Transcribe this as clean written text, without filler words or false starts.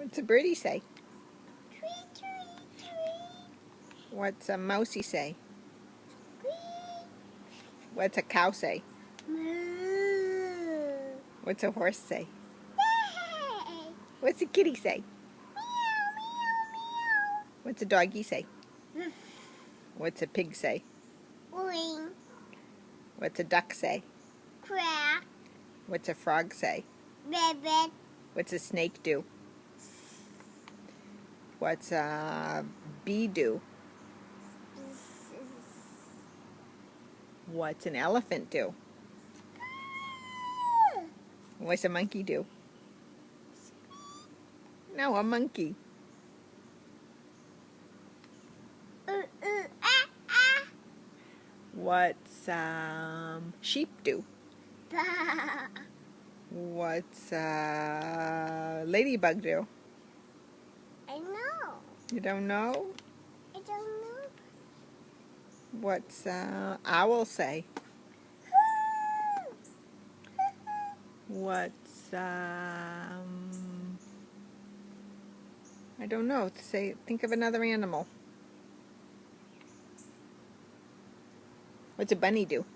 What's a birdie say? Tweet, tweet, tweet. What's a mousey say? Tweet. What's a cow say? Moo. What's a horse say? Hey. What's a kitty say? Meow, meow, What's a doggy say? meow. What's a pig say? Boing. What's a duck say? Quack. What's a frog say? Rabbit. What's a snake do? What's a bee do? What's an elephant do? What's a monkey do? No, a monkey. Ah. What's sheep do? Bah. What's ladybug do? I know. You don't know? I don't know. What's owl say? What's I don't know. Think of another animal. What's a bunny do?